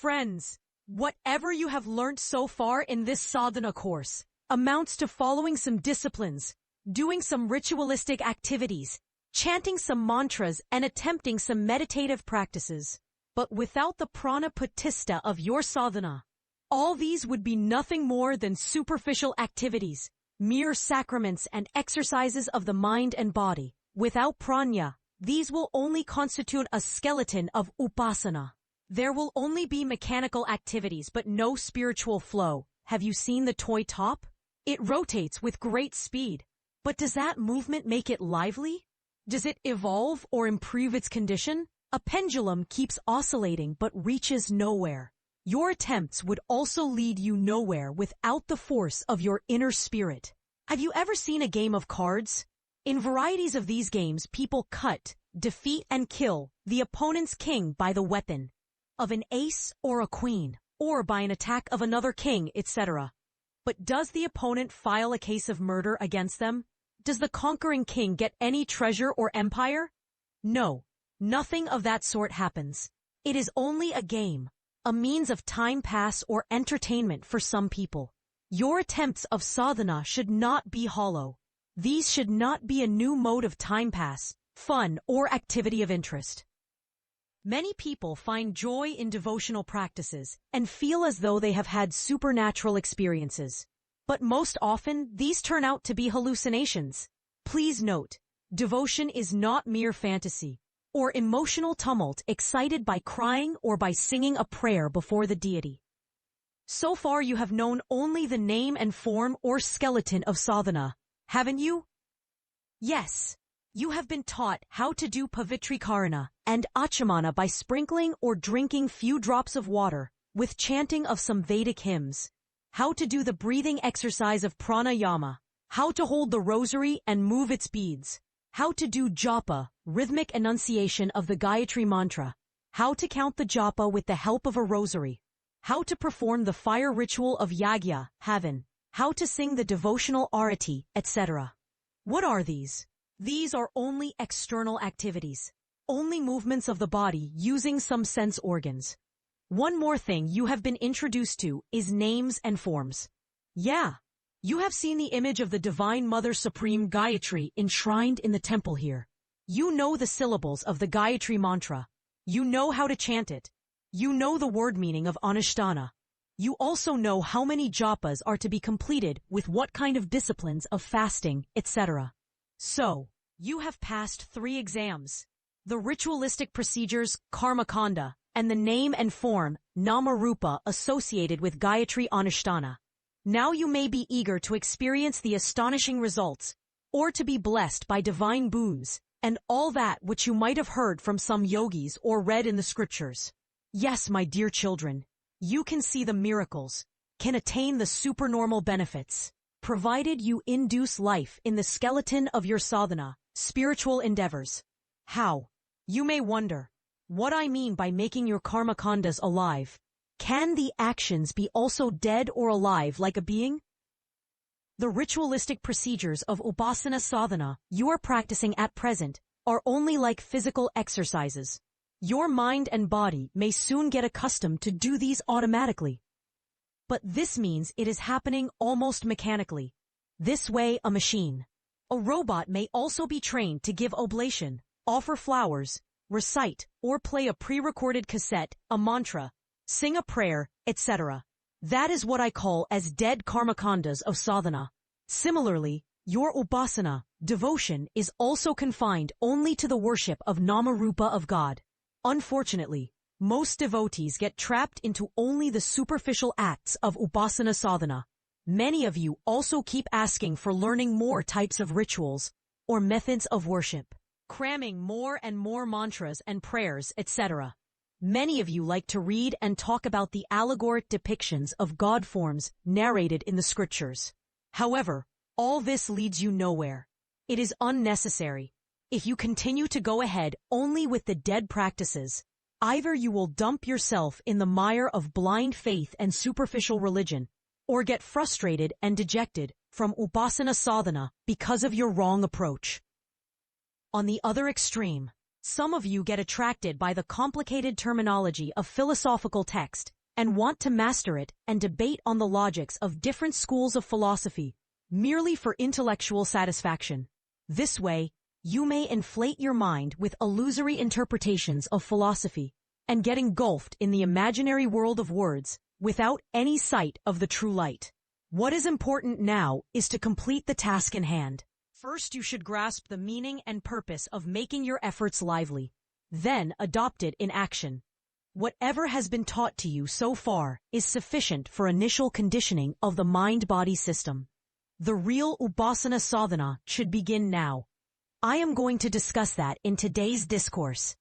Friends, whatever you have learnt so far in this sadhana course amounts to following some disciplines, doing some ritualistic activities, chanting some mantras, and attempting some meditative practices. But without the prana pratishta of your sadhana, all these would be nothing more than superficial activities, mere sacraments and exercises of the mind and body. Without prana, these will only constitute a skeleton of upasana. There will only be mechanical activities but no spiritual flow. Have you seen the toy top? It rotates with great speed. But does that movement make it lively? Does it evolve or improve its condition? A pendulum keeps oscillating but reaches nowhere. Your attempts would also lead you nowhere without the force of your inner spirit. Have you ever seen a game of cards? In varieties of these games, people cut, defeat, and kill the opponent's king by the weapon of an ace or a queen, or by an attack of another king, etc. But does the opponent file a case of murder against them? Does the conquering king get any treasure or empire? No, nothing of that sort happens. It is only a game, a means of time pass or entertainment for some people. Your attempts of sadhana should not be hollow. These should not be a new mode of time pass, fun, or activity of interest. Many people find joy in devotional practices and feel as though they have had supernatural experiences. But most often, these turn out to be hallucinations. Please note, devotion is not mere fantasy or emotional tumult excited by crying or by singing a prayer before the deity. So far you have known only the name and form or skeleton of sadhana, haven't you? Yes. You have been taught how to do pavitrikarana and achamana by sprinkling or drinking few drops of water with chanting of some Vedic hymns, how to do the breathing exercise of pranayama, how to hold the rosary and move its beads, how to do japa, rhythmic enunciation of the Gayatri mantra, how to count the japa with the help of a rosary, how to perform the fire ritual of yagya, havan, how to sing the devotional arati, etc. What are these? These are only external activities, only movements of the body using some sense organs. One more thing you have been introduced to is names and forms. Yeah, you have seen the image of the Divine Mother Supreme Gayatri enshrined in the temple here. You know the syllables of the Gayatri mantra. You know how to chant it. You know the word meaning of Anushtana. You also know how many japas are to be completed with what kind of disciplines of fasting, etc. So, you have passed 3 exams. The ritualistic procedures, karmakanda, and the name and form, namarupa, associated with Gayatri Anushtana. Now you may be eager to experience the astonishing results, or to be blessed by divine boons, and all that which you might have heard from some yogis or read in the scriptures. Yes, my dear children, you can see the miracles, can attain the supernormal benefits, provided you induce life in the skeleton of your sadhana, spiritual endeavors. How? You may wonder, what I mean by making your karmakandas alive. Can the actions be also dead or alive like a being? The ritualistic procedures of upasana sadhana you are practicing at present are only like physical exercises. Your mind and body may soon get accustomed to do these automatically. But this means it is happening almost mechanically. This way, a machine. A robot may also be trained to give oblation, offer flowers, recite or play a pre-recorded cassette, a mantra, sing a prayer, etc. That is what I call as dead karmakandas of sadhana. Similarly, your upasana, devotion, is also confined only to the worship of namarupa of God. Unfortunately, most devotees get trapped into only the superficial acts of upasana sadhana. Many of you also keep asking for learning more types of rituals or methods of worship, cramming more and more mantras and prayers, etc. Many of you like to read and talk about the allegoric depictions of God forms narrated in the scriptures. However, all this leads you nowhere. It is unnecessary. If you continue to go ahead only with the dead practices, either you will dump yourself in the mire of blind faith and superficial religion, or get frustrated and dejected from upasana sadhana because of your wrong approach. On the other extreme, Some of you get attracted by the complicated terminology of philosophical text and want to master it and debate on the logics of different schools of philosophy, merely for intellectual satisfaction. This way, you may inflate your mind with illusory interpretations of philosophy and get engulfed in the imaginary world of words without any sight of the true light. What is important now is to complete the task in hand. First, you should grasp the meaning and purpose of making your efforts lively. Then, adopt it in action. Whatever has been taught to you so far is sufficient for initial conditioning of the mind-body system. The real Upasana Sadhana should begin now. I am going to discuss that in today's discourse.